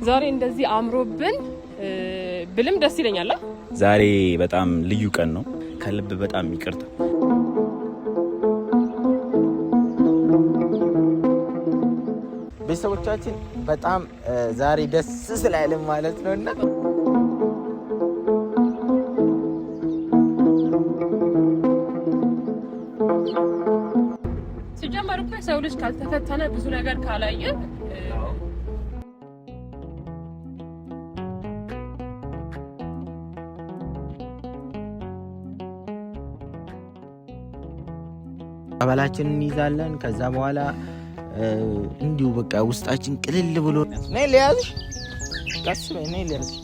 ዛሬ እንደዚህ አምሮብን ብልም ደስ ይለኛል። ዛሬ በጣም ልዩ ቀን ነው። ከልብ በጣም ይቅርታ። ቤተሰቦቻችን በጣም ዛሬ ደስ ስላለን ማለት ነውና ሲጀመር እኮ ሰው ልጅ ካልተፈተነ ብዙ ነገር ካላየ አባላችንን እንይዛለን። ከዛ በኋላ እንዲሁ በቃ ውስጣችን ቅልል ብሎ ነይ ለያዝሽ ቀስ በይ ነይ ለያዝሽ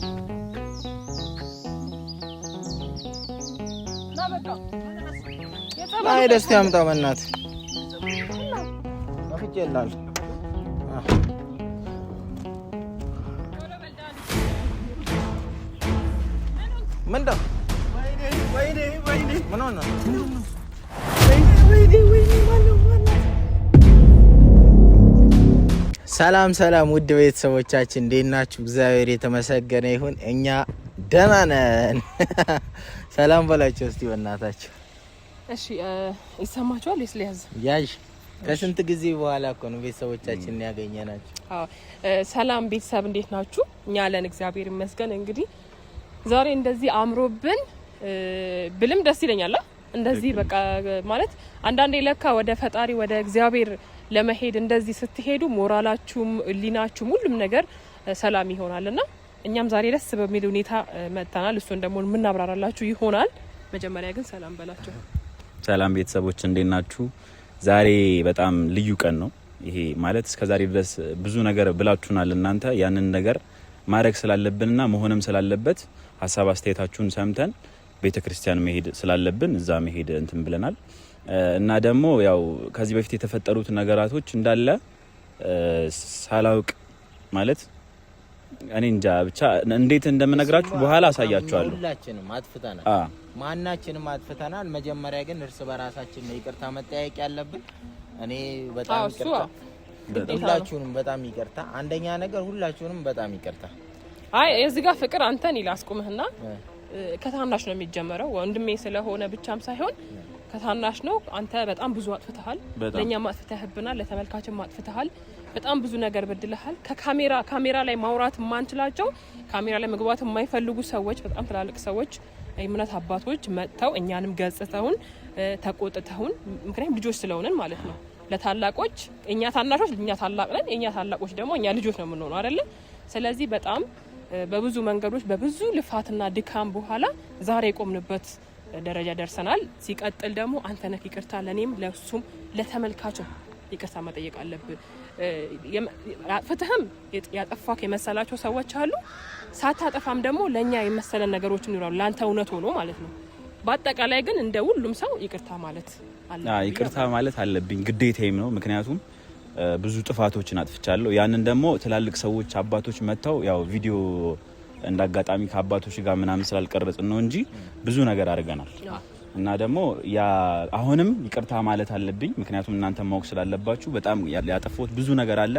ናይ ደስ ያምጣው በእናት አፍጨላል ምንድነው? ወይኔ ምን ሆነ? ሰላም ውድ ቤተሰቦቻችን እንዴት ናችሁ? እግዚአብሔር የተመሰገነ ይሁን እኛ ደህና ነን። ሰላም በላችሁ እስቲ በእናታችሁ። እሺ ይሰማችኋል? ይስለያዝ ያዥ ከስንት ጊዜ በኋላ እኮ ነው ቤተሰቦቻችን ያገኘናችሁ። ሰላም ቤተሰብ እንዴት ናችሁ? እኛ አለን እግዚአብሔር ይመስገን። እንግዲህ ዛሬ እንደዚህ አምሮብን ብልም ደስ ይለኛል። እንደዚህ በቃ ማለት አንዳንዴ ለካ ወደ ፈጣሪ ወደ እግዚአብሔር ለመሄድ እንደዚህ ስትሄዱ ሞራላችሁም ሊናችሁም ሁሉም ነገር ሰላም ይሆናልና እኛም ዛሬ ደስ በሚል ሁኔታ መጥተናል። እሱን ደግሞ ምናብራራላችሁ ይሆናል። መጀመሪያ ግን ሰላም በላችሁ። ሰላም ቤተሰቦች እንዴት ናችሁ? ዛሬ በጣም ልዩ ቀን ነው። ይሄ ማለት እስከዛሬ ድረስ ብዙ ነገር ብላችሁናል እናንተ ያንን ነገር ማድረግ ስላለብንና መሆንም ስላለበት ሐሳብ አስተያየታችሁን ሰምተን ቤተክርስቲያን መሄድ ስላለብን እዛ መሄድ እንትን ብለናል እና ደግሞ ያው ከዚህ በፊት የተፈጠሩት ነገራቶች እንዳለ ሳላውቅ ማለት እኔ እንጃ ብቻ እንዴት እንደምነግራችሁ በኋላ አሳያችኋለሁ። ሁላችንም አጥፍተናል፣ ማናችንም አጥፍተናል። መጀመሪያ ግን እርስ በራሳችን ነው ይቅርታ መጠያየቅ ያለብን። እኔ በጣም ይቅርታ፣ ሁላችሁንም በጣም ይቅርታ። አንደኛ ነገር ሁላችሁንም በጣም ይቅርታ። አይ እዚህ ጋር ፍቅር አንተን ይላስቁምህና ከታናሽ ነው የሚጀመረው። ወንድሜ ስለሆነ ብቻም ሳይሆን ከታናሽ ነው። አንተ በጣም ብዙ አጥፍተሃል፣ ለኛም አጥፍተህብናል፣ ለተመልካችም አጥፍተሃል። በጣም ብዙ ነገር በድለሃል። ካሜራ ላይ ማውራት ማንችላቸው ካሜራ ላይ መግባት የማይፈልጉ ሰዎች፣ በጣም ትላልቅ ሰዎች፣ እምነት አባቶች መጥተው እኛንም ገጽተውን ተቆጥተውን፣ ምክንያቱም ልጆች ስለሆነን ማለት ነው። ለታላቆች እኛ ታናሾች እኛ ታላቅ ነን፣ እኛ ታላቆች ደግሞ እኛ ልጆች ነው የምንሆነው አይደለ? ስለዚህ በጣም በብዙ መንገዶች በብዙ ልፋትና ድካም በኋላ ዛሬ የቆምንበት ደረጃ ደርሰናል። ሲቀጥል ደግሞ አንተ ነህ ይቅርታ ለኔም ለሱም ለተመልካቹም ይቅርታ መጠየቅ አለብህ። ያጥፍተህም ያጠፋክ የመሰላቸው ሰዎች አሉ፣ ሳታጠፋም ደግሞ ለኛ የመሰለን ነገሮች ይኖራሉ፣ ላንተ እውነት ሆኖ ማለት ነው። በአጠቃላይ ግን እንደ ሁሉም ሰው ይቅርታ ማለት አለብኝ። ይቅርታ ማለት አለብኝ ግዴታዬም ነው። ምክንያቱም ብዙ ጥፋቶችን አጥፍቻለሁ። ያንን ደግሞ ትላልቅ ሰዎች አባቶች መጥተው ያው ቪዲዮ እንዳጋጣሚ ከአባቶች ጋር ምናምን ስላልቀረጽን ነው እንጂ ብዙ ነገር አድርገናል እና ደግሞ ያ አሁንም ይቅርታ ማለት አለብኝ። ምክንያቱም እናንተ ማወቅ ስላለባችሁ በጣም ያጠፋሁት ብዙ ነገር አለ።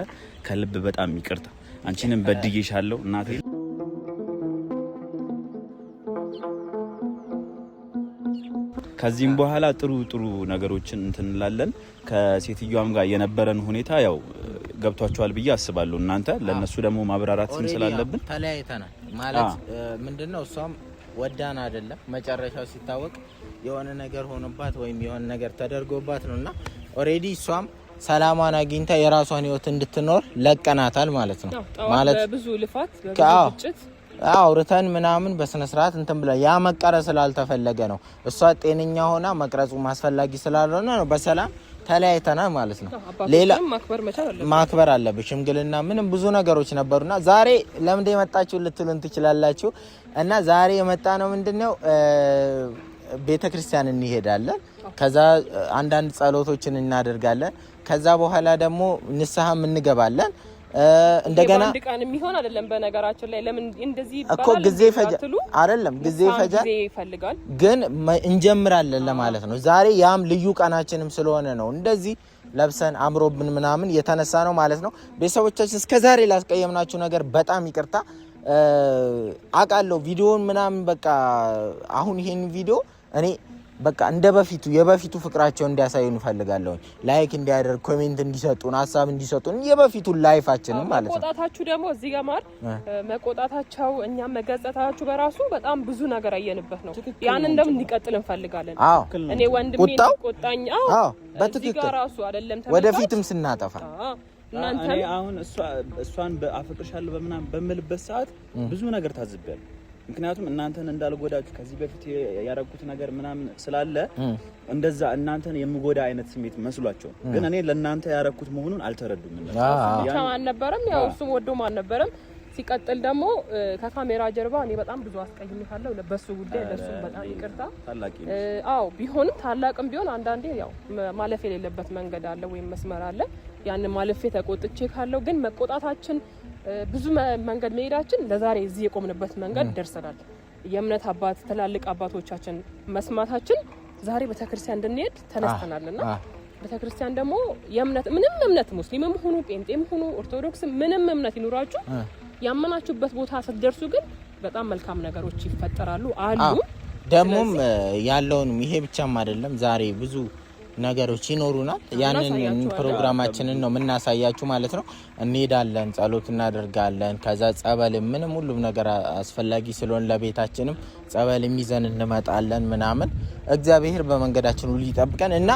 ከልብ በጣም ይቅርታ። አንቺንም በድዬሻለሁ እናቴ። ከዚህም በኋላ ጥሩ ነገሮችን እንትንላለን። ከሴትዮዋም ጋር የነበረን ሁኔታ ያው ገብቷቸዋል ብዬ አስባለሁ። እናንተ ለነሱ ደግሞ ማብራራት ስላለብን ተለያይተናል ማለት ምንድነው? እሷም ወዳን አይደለም፣ መጨረሻው ሲታወቅ የሆነ ነገር ሆኖባት ወይም የሆነ ነገር ተደርጎባት ነውና ኦሬዲ እሷም ሰላማን አግኝታ የራሷን ህይወት እንድትኖር ለቀናታል ማለት ነው። ማለት ብዙ ልፋት በብዙ አውርተን ምናምን በስነ ስርዓት እንትን ብላ ያ መቀረጽ ስላልተፈለገ ነው። እሷ ጤነኛ ሆና መቅረጹ ማስፈላጊ ስላልሆነ ነው በሰላም ተለያይተናል ማለት ነው። ሌላ ማክበር አለብሽ። ሽምግልና ምንም ብዙ ነገሮች ነበሩና ዛሬ ለምን የመጣችሁ ልትሉን ትችላላችሁ። እና ዛሬ የመጣ ነው ምንድነው ቤተክርስቲያን እንሄዳለን። ከዛ አንዳንድ ጸሎቶችን እናደርጋለን። ከዛ በኋላ ደግሞ ንስሐም እንገባለን። እንደገና ቃን የሚሆን አይደለም። በነገራችን ላይ ለምን እንደዚህ እኮ ጊዜ አይደለም ጊዜ ይፈልጋል፣ ግን እንጀምራለን ለማለት ነው። ዛሬ ያም ልዩ ቀናችንም ስለሆነ ነው እንደዚህ ለብሰን አምሮብን ምናምን የተነሳ ነው ማለት ነው። ቤተሰቦቻችን እስከዛሬ ላስቀየምናችሁ ነገር በጣም ይቅርታ አውቃለሁ። ቪዲዮውን ምናምን በቃ አሁን ይሄን ቪዲዮ እኔ በቃ እንደ በፊቱ የበፊቱ ፍቅራቸው እንዲያሳዩን ፈልጋለሁ። ላይክ እንዲያደርግ ኮሜንት እንዲሰጡን ሀሳብ እንዲሰጡን የበፊቱን ላይፋችንን ማለት ነው። መቆጣታችሁ ደግሞ እዚህ ጋር ማር መቆጣታቸው እኛም መገጸታችሁ በራሱ በጣም ብዙ ነገር አየንበት ነው። ያን እንደም እንዲቀጥል እንፈልጋለን። እኔ ወንድሜ ቆጣኝ በትክክል ራሱ አይደለም ወደፊትም ስናጠፋ እናንተ እኔ አሁን እሷን በአፍቅርሻለሁ በመናም በመልበት ሰዓት ብዙ ነገር ታዝቤያለሁ። ምክንያቱም እናንተን እንዳልጎዳችሁ ከዚህ በፊት ያደረኩት ነገር ምናምን ስላለ እንደዛ እናንተን የምጎዳ አይነት ስሜት መስሏቸው፣ ግን እኔ ለእናንተ ያደረኩት መሆኑን አልተረዱም። ብቻ አልነበረም ያው እሱም ወዶም አልነበረም። ሲቀጥል ደግሞ ከካሜራ ጀርባ እኔ በጣም ብዙ አስቀይሜታለሁ። በሱ ጉዳይ ለሱም በጣም ይቅርታ። ታላቂ አዎ ቢሆንም ታላቅም ቢሆን አንዳንዴ ያው ማለፍ የሌለበት መንገድ አለ ወይም መስመር አለ። ያን ማለፌ ተቆጥቼ ካለው ግን መቆጣታችን ብዙ መንገድ መሄዳችን ለዛሬ እዚህ የቆምንበት መንገድ ደርሰናል። የእምነት አባት ትላልቅ አባቶቻችን መስማታችን ዛሬ ቤተክርስቲያን እንድንሄድ ተነስተናልና ቤተክርስቲያን ደግሞ የእምነት ምንም እምነት ሙስሊምም ሆኑ ጴንጤም ሆኑ ኦርቶዶክስ ምንም እምነት ይኑራችሁ ያመናችሁበት ቦታ ስትደርሱ ግን በጣም መልካም ነገሮች ይፈጠራሉ አሉ። ደሞም ያለውንም ይሄ ብቻም አይደለም ዛሬ ብዙ ነገሮች ይኖሩናል። ያንን ፕሮግራማችንን ነው የምናሳያችሁ ማለት ነው። እንሄዳለን፣ ጸሎት እናደርጋለን። ከዛ ጸበል ምንም ሁሉም ነገር አስፈላጊ ስለሆነ ለቤታችንም ጸበል ይዘን እንመጣለን ምናምን። እግዚአብሔር በመንገዳችን ሁሉ ይጠብቀን እና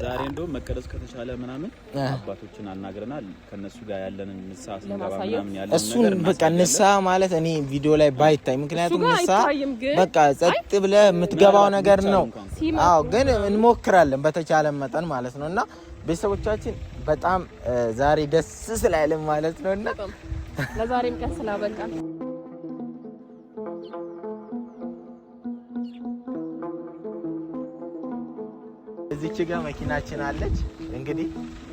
ዛሬ እንደውም መቀደስ ከተቻለ ምናምን አባቶችን አናግረናል። ከነሱ ጋር ያለንን ንስሐ ስንገባ ምናምን ያለን ነገር እሱን በቃ ንስሐ ማለት እኔ ቪዲዮ ላይ ባይታይ፣ ምክንያቱም ንስሐ በቃ ጸጥ ብለህ የምትገባው ነገር ነው። አዎ ግን እንሞክራለን በተቻለ መጠን ማለት ነውና ቤተሰቦቻችን በጣም ዛሬ ደስ ስላለን ማለት ነውና ለዛሬም ቀን ስላበቃን እዚች ጋር መኪናችን አለች። እንግዲህ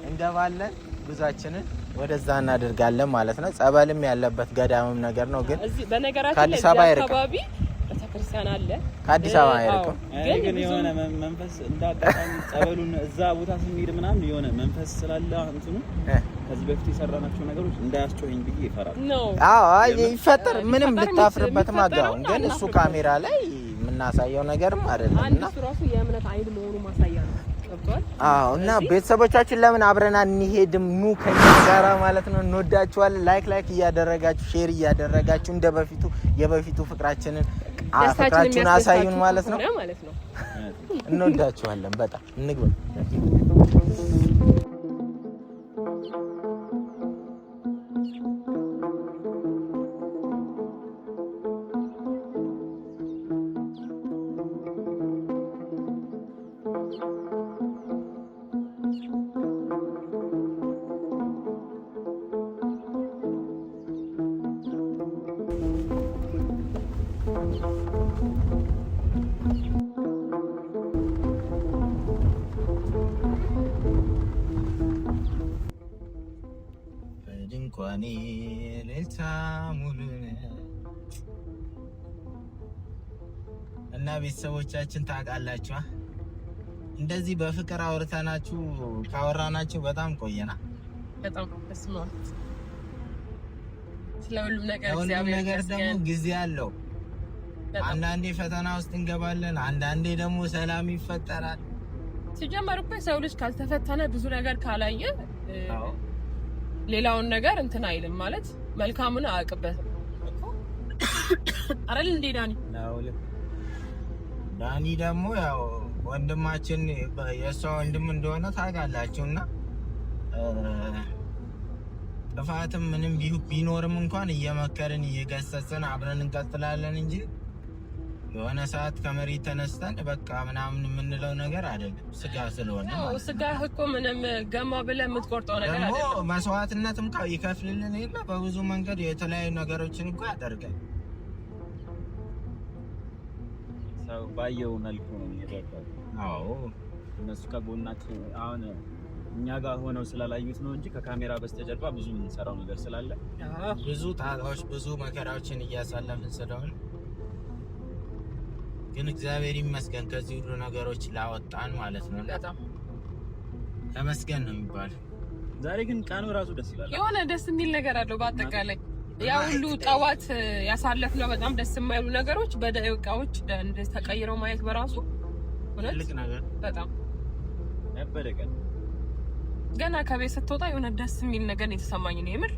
እንገባለን፣ ጉዟችንን ወደዛ እናደርጋለን ማለት ነው። ጸበልም ያለበት ገዳምም ነገር ነው። ግን ከአዲስ አበባ አካባቢ ቤተክርስቲያን አለ። ከአዲስ አበባ አይርቅም። ግን የሆነ መንፈስ እንዳጣጣም ጸበሉን እዛ ቦታ ስንሄድ ምናምን የሆነ መንፈስ ስላለ እንትኑ ከዚህ በፊት የሰራናቸው ነገሮች እንዳያስጮህኝ ብዬ ይፈራል። አዎ ይፈጠር ምንም ልታፍርበት ማጋው ግን እሱ ካሜራ ላይ የምናሳየው ነገርም አይደለም እና እሱ ራሱ የእምነት አይል መሆኑ ማሳያ ነው። ገብቷል? አዎ እና ቤተሰቦቻችን ለምን አብረና እንሄድም ኑ ከኛ ጋራ ማለት ነው። እንወዳችኋለን። ላይክ እያደረጋችሁ ሼር እያደረጋችሁ እንደ በፊቱ የበፊቱ ፍቅራችንን አፍቅራችሁን አሳዩን ማለት ነው። እንወዳችኋለን በጣም እንግባ። ድንኳኔ ሌልታ ሙሉነ እና ቤተሰቦቻችን ታውቃላችሁ እንደዚህ በፍቅር አውርተናችሁ ካወራናችሁ በጣም ቆየና በጣም ተስማማ። ስለሁሉም ነገር ደግሞ ጊዜ አለው። አንዳንዴ ፈተና ውስጥ እንገባለን፣ አንዳንዴ ደግሞ ሰላም ይፈጠራል። ሲጀመር እኮ ሰው ልጅ ካልተፈተነ ብዙ ነገር ካላየ ሌላውን ነገር እንትን አይልም ማለት መልካሙን አያውቅበትም አይደል እንዴ ዳኒ ደግሞ ያው ወንድማችን የሷ ወንድም እንደሆነ ታውቃላችሁና ጥፋትም ምንም ቢኖርም እንኳን እየመከርን እየገሰጸን አብረን እንቀጥላለን እንጂ የሆነ ሰዓት ከመሬት ተነስተን በቃ ምናምን የምንለው ነገር አይደለም። ስጋ ስለሆነ ማለት ስጋ እኮ ምንም ገማ ብለህ የምትቆርጠው ነገር አይደለም። ደግሞ መስዋዕትነትም ይከፍልልን የለ በብዙ መንገድ የተለያዩ ነገሮችን እኮ ያደርጋል። ሰው ባየው መልኩ ነው የሚረዳው። አዎ እነሱ ከጎናችን አሁን እኛ ጋር ሆነው ስላላዩት ነው እንጂ ከካሜራ በስተጀርባ ብዙ የምንሰራው ነገር ስላለ ብዙ ጣጣዎች ብዙ መከራዎችን እያሳለፍን ስለሆነ ግን እግዚአብሔር ይመስገን ከዚህ ሁሉ ነገሮች ላወጣን ማለት ነው። ተመስገን ነው የሚባለው። ዛሬ ግን ቀኑ ራሱ ደስ ይላል። የሆነ ደስ የሚል ነገር አለው። በአጠቃላይ ያ ሁሉ ጠዋት ያሳለፍነው በጣም ደስ የማይሉ ነገሮች በደቂቃዎች ተቀይረው ማየት በራሱ ትልቅ ነገር በጣም ነበረቀ። ገና ከቤት ስትወጣ የሆነ ደስ የሚል ነገር የተሰማኝ ነው የምር።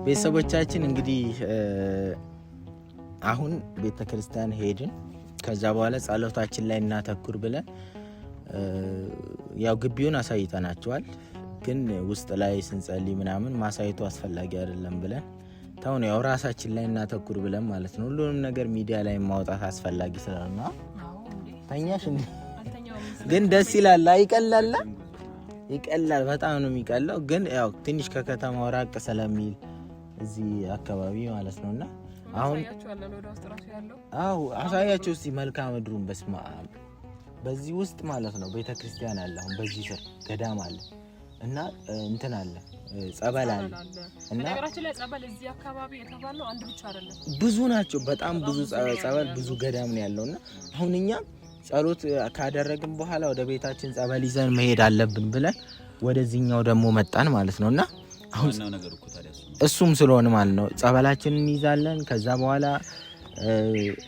ቤተሰቦቻችን እንግዲህ አሁን ቤተክርስቲያን ሄድን። ከዛ በኋላ ጸሎታችን ላይ እናተኩር ብለን ያው ግቢውን አሳይተናቸዋል። ግን ውስጥ ላይ ስንጸልይ ምናምን ማሳየቱ አስፈላጊ አይደለም ብለን ታውን ያው ራሳችን ላይ እናተኩር ብለን ማለት ነው። ሁሉንም ነገር ሚዲያ ላይ ማውጣት አስፈላጊ ስለሆነ ተኛሽ እንዴ? ግን ደስ ይላል። አይቀላል? ይቀላል። በጣም ነው የሚቀላው። ግን ያው ትንሽ ከከተማው ራቅ ስለሚል እዚህ አካባቢ ማለት ነውና አሁን አሳያቸው እስቲ መልክዓ ምድሩን። በስማ በዚህ ውስጥ ማለት ነው ቤተክርስቲያን አለ። አሁን በዚህ ስር ገዳም አለ እና እንትን አለ ጸበል አለ እና ነገራችን ላይ ጸበል እዚህ አካባቢ የተባለው አንድ ብቻ አይደለም፣ ብዙ ናቸው። በጣም ብዙ ጸበል ብዙ ገዳም ነው ያለውና አሁን እኛ ጸሎት ካደረግን በኋላ ወደ ቤታችን ጸበል ይዘን መሄድ አለብን ብለን ወደዚህኛው ደግሞ መጣን ማለት ነውና አሁን ነገር እኮ ታዲያ እሱም ስለሆነ ማለት ነው ጸበላችንን እንይዛለን። ከዛ በኋላ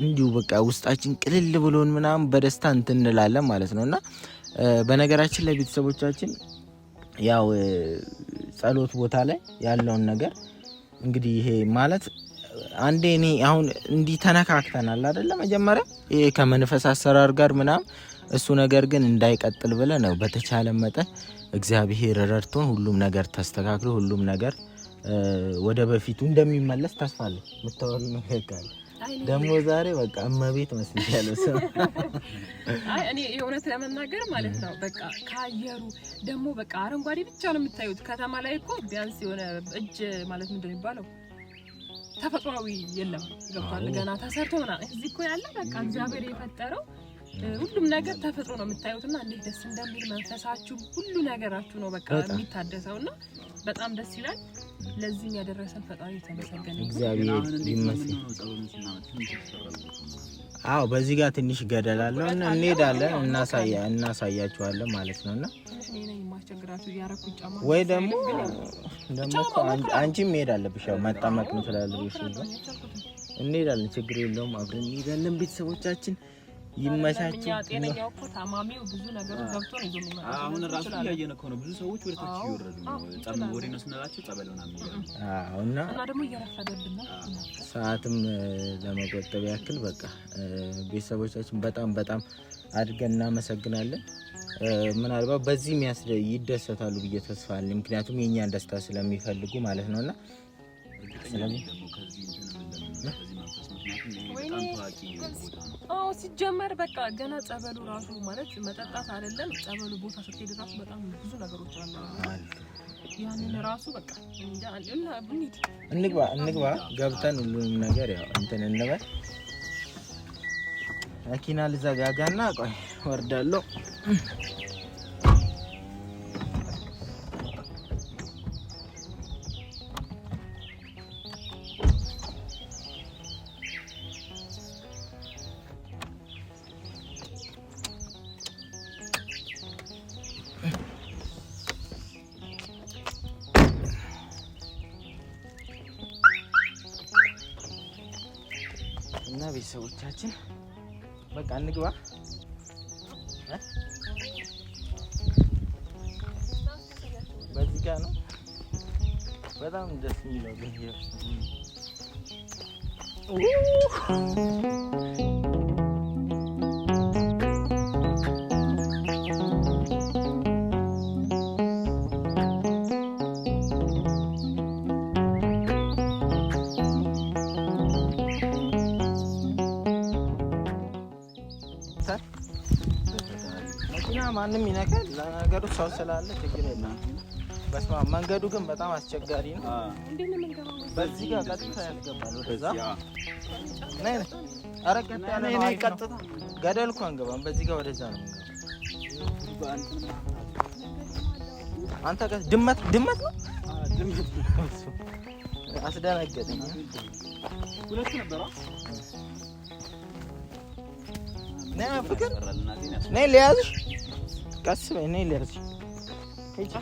እንዲሁ በቃ ውስጣችን ቅልል ብሎን ምናምን በደስታ እንትን እንላለን ማለት ነውና በነገራችን ላይ ቤተሰቦቻችን ያው ጸሎት ቦታ ላይ ያለውን ነገር እንግዲህ ይሄ ማለት አንዴ እኔ አሁን እንዲህ ተነካክተናል አይደለ? መጀመሪያ ይሄ ከመንፈስ አሰራር ጋር ምናምን እሱ ነገር ግን እንዳይቀጥል ብለን ነው በተቻለ መጠን እግዚአብሔር ረድቶን ሁሉም ነገር ተስተካክሎ ሁሉም ነገር ወደ በፊቱ እንደሚመለስ ተስፋ አለ። ምታወር ነገር ደግሞ ዛሬ በቃ እመቤት መስልሻለሁ። አይ እኔ የእውነት ለመናገር ማለት ነው በቃ ካየሩ ደግሞ በቃ አረንጓዴ ብቻ ነው የምታዩት። ከተማ ላይ እኮ ቢያንስ የሆነ እጅ ማለት ምንድን ነው የሚባለው ተፈጥሯዊ የለም። ገባል ገና ተሰርቶ ምናምን እዚህ እኮ ያለ በቃ እግዚአብሔር የፈጠረው ሁሉም ነገር ተፈጥሮ ነው የምታዩትና እንዴት ደስ እንደሚል መንፈሳችሁ ሁሉ ነገራችሁ ነው በቃ የሚታደሰውና በጣም ደስ ይላል። ለዚህ ያደረሰን ፈጣሪ የተመሰገነ እግዚአብሔር ይመስገን። አዎ በዚህ ጋር ትንሽ ገደል አለው እና እንሄዳለን እናሳያችኋለን ማለት ነውና ወይ ደግሞ አንቺም መሄድ አለብሽ። ያው መጣመቅ ነው ስላለብሽ እንሄዳለን፣ ችግር የለውም አብረን እንሄዳለን። ቤተሰቦቻችን ይመቻችሁ። ጤነኛው እኮ ታማሚው ብዙ ነገር ገብቶ ነው የሚመጣው። አሁን ራሱ ያየን እኮ ነው ብዙ ሰዎች ወደ ታች እየወረዱ ነው። ጸበል ወሬ ነው ስንላቸው ጸበል ምናምን አዎ። እና ደግሞ እየረፈደብን ነው። ሰዓትም ለመቆጠብ ያክል በቃ ቤተሰቦቻችን በጣም አድርገን እናመሰግናለን። ምናልባት በዚህ ይደሰታሉ ብዬ ተስፋ አለኝ። ምክንያቱም የኛን ደስታ ስለሚፈልጉ ማለት ነውና ስለዚህ ሲጀመር በቃ ገና ጸበሉ ራሱ ማለት መጠጣት አይደለም ጸበሉ ቦታ ስትሄድ ራሱ በጣም ብዙ ነገሮች አሉ። ያንን ራሱ በቃ እንጃ እንግባ ገብተን ሁሉንም ነገር ያው እንትን እንበል። መኪና ልዘጋጋና ቆይ ወርዳለሁ። እና ቤተሰቦቻችን በቃ እንግባ። በዚህ ጋር ነው በጣም ደስ የሚለው ግን ማንም ይነካል። ለነገሩ ሰው ስላለ ችግር የለም። በስማ መንገዱ ግን በጣም አስቸጋሪ ነው። በዚህ ጋር ቀጥታ ያስገባል ወደዛ። ነይ ነይ፣ ኧረ ቀጥታ ነይ፣ ቀጥታ ገደል እኮ አንገባም። በዚህ ጋር ወደዛ ነው የምንገባው። አንተ ድመት ነው። አስደነገጠኝ። ሁለት ነበረ። ነይ ፍቅር፣ ነይ ልያዝሽ። ቀስ በይ፣ ነይ ልያዝሽ። ሂጂ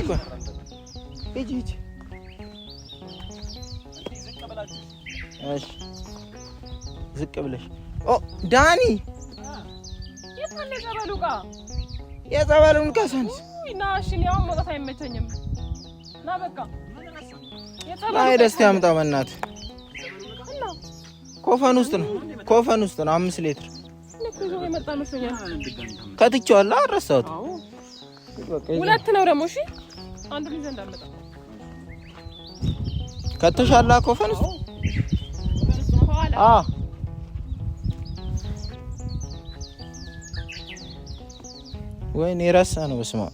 እኮ ሂጂ። እሺ ዝቅ ብለሽ። ኦ ዳኒ፣ የጸበሉን ከሰንስ ና። እሺ ያው መውጣት አይመቸኝም። ና በቃ ናይ ደስታ ያምጣው በእናትህ። ኮፈን ውስጥ ነው 5 ሊትር ከትቼዋለሁ። አረሳሁት። ሁለት ነው ደግሞ። እሺ አንዱ ልጅ እንዳመጣ ከተሻላ ኮፈን ውስጥ ወይኔ ረሳ ነው። በስመ አብ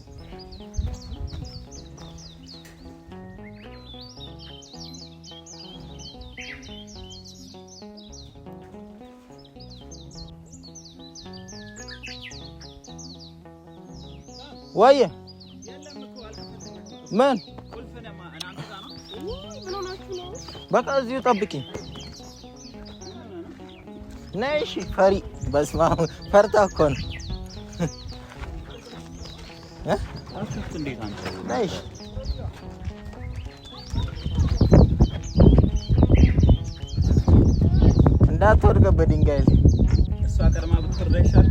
ወይ ምን በቃ እዚሁ ጠብቂኝ። ነይ እሺ። ፈሪ በስመ አብ ፈርታ እኮ ነው። ነይ እሺ። እንዳትወድቅበት ድንጋይ ላይ እሷ ቀድማ ብትወርዳ ይሻል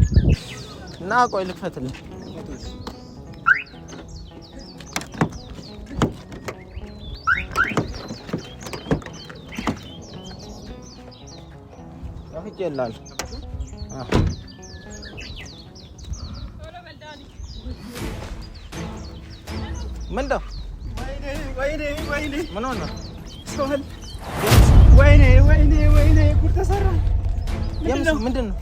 እና ቆይ ልክፈትልኝ። ይላል ምንድነው? ወይኔ ምን ሆነ? ወይኔ ጉድ ተሰራ። ምንድን ነው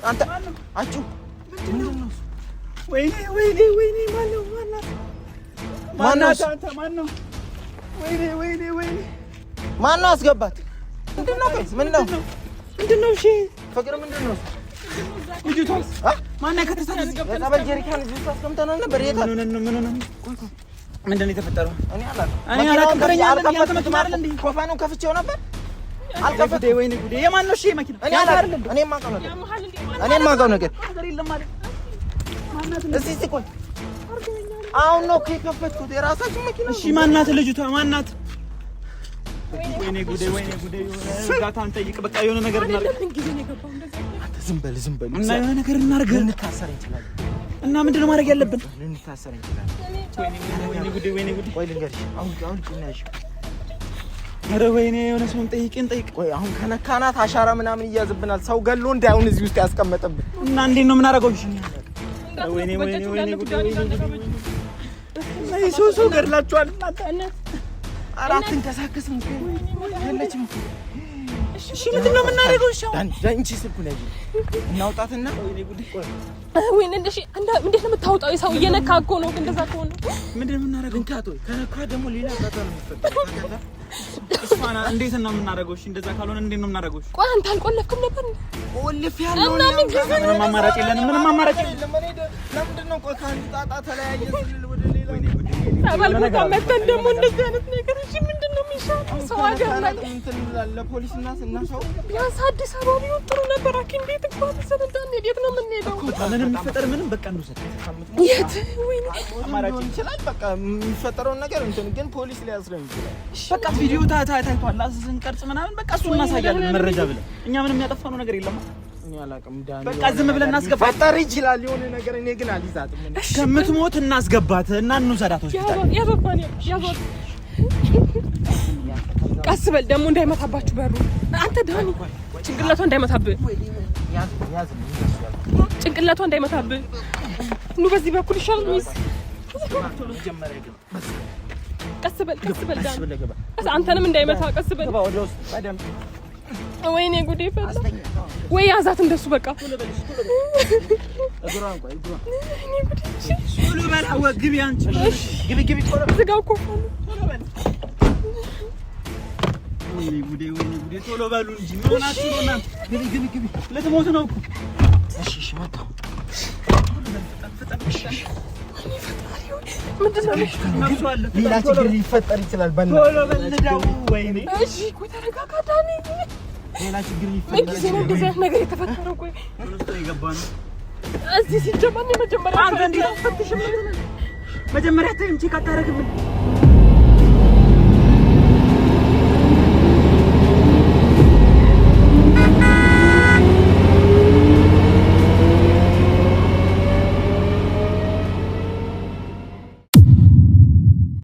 አንተ አጩ? ምንድን ነው? ወይኔ ማነው አስገባት? ምንድነው? ምንድነው? እሺ ፍቅር ምንድነው? ልጅቷ ማነው ከተሳለ የጸበል ጀሪካን ልጅቷ አስቀምጠናል ነበር። ምንድነው የተፈጠረው? እኔ አላውቅም። ኮፋኑን ከፍቼው ነበር አልከፈተም። ወይኔ ጉዴ! የማን ነው? እሺ መኪና እኔ አላውቅም። እኔ የማውቀው ነገር እስቲ ቆይ፣ አሁን ነው የከፈትኩት። የራሳችን መኪና። እሺ ማናት ልጅቷ? ማናት? ወይኔ ጉዴ! ጋታን ጠይቅ። በቃ የሆነ ነገር እናድርግ። ዝም በል እና የሆነ ነገር እናድርግ። ልንታሰር እንችላለን። እና ምንድነው ማድረግ ያለብን? ልንታሰር እንችላለን። ወይኔ ጉዴ! ቆይ ልንገርሽ። አሁን ጭናሽ። ኧረ ወይኔ! የሆነ ሰውን ጠይቅ። ቆይ አሁን ከነካናት አሻራ ምናምን ይያዝብናል። ሰው ገሎ እንዳይሆን እዚህ ውስጥ ያስቀመጠብን እና እንዴት ነው የምናደርገው? እሺ ወይኔ ጉዴ! አይ ሰው ገድላችኋል እናንተ። አራት እንከሳከስም እኮ የለችም። እሺ ምንድን ነው የምናደርገው? እሺ ዳንቺ ስልኩን ያዥ እናውጣትና ወይኔ እንደሺ እንዴት ነው የምታወጣው? የሰው እየነካ እኮ ነው። እንደዛ ከሆነ ምንድን ነው የምናደርገው? እንካቶ ከነካ ደግሞ ሌላ ጣጣ ነው የሚፈጠረው። እስፋና እንዴት ነው የምናደርገው? እሺ እንደዛ ካልሆነ እንዴት ነው የምናደርገው? ቆይ አንተ አልቆለፍክም ነበር እንዴ? ቆልፍ ያለው ምንም አማራጭ የለንም። ምንም አማራጭ የለም። ለምንድን ነው ቆይ ከአንድ ጣጣ ተለያየ ስል ወደ ሌላ ተባልኩ መተን ደግሞ እንደዚህ አይነት ነገር እሺ ምንድን ነው የሚሻለው? ሰው ሀገር ላይ እንትን ለፖሊስና ስናሰው ቢያንስ አዲስ አበባ ቢሆን ጥሩ ነበር። ሐኪም ቤት እንኳን ተሰንዳን የት ነው የምንሄደው? ምንም የሚፈጠር ምንም በቃ ነው ሰጥ የት ወይኔ አማራጭ ይችላል። በቃ የሚፈጠረውን ነገር እንትን ግን ፖሊስ ሊያስረኝ ይችላል። በቃ ቪዲዮ ታይቷል ስንቀርጽ ምናምን በቃ እሱን እናሳያለን መረጃ ብለን እኛ ምንም ያጠፋነው ነገር የለም። እኔ አላውቅም ዳኒ በቃ ዝም ብለን እናስገባት። ፈጠር ይችላል የሆነ ነገር እኔ ግን አልይዛትም። ከምትሞት እናስገባት እና እንውሰዳት ሆስፒታል። ያዟት ቀስ በል ደግሞ እንዳይመታባችሁ በሩ። አንተ ዳኒ ጭንቅላቷ እንዳይመታብህ ጭንቅላቷ እንዳይመታብህ። ኑ በዚህ በኩል ይሻላል ወይስ ቀስ በል ዳኒ አንተንም እንዳይመታ ቀስ በል። ወይኔ ጉዴ ፈላ። ወይ ያዛት እንደሱ በቃ እግሯን ቆይ እግሯን ቶሎ በል ግቢ አንቺ ግቢ ዝጋው እኮ ቶሎ በል። ወይኔ ጉዴ ቶሎ በሉ እንጂ ምን ሆናችሁ ነው እናንተ? ግቢ ልትሞቱ ነው እኮ። እሺ መጣሁ። ምንድን ነው ሌላ ችግር ሊፈጠር ይችላል። ቶሎ በል ንዳው። ወይኔ እሺ ቆይ ተረጋጋ ዳኒ። ሌላ ችግር ሊፈጠር ምን እንደዚህ አይነት ነገር የተፈጠረው? ቆይ ምን ውስጥ ነው የገባነው? እዚህ ሲጀመር መጀመሪያ አንተ እንዴት አትፈትሽም? መጀመሪያ ቼክ አታደርግም?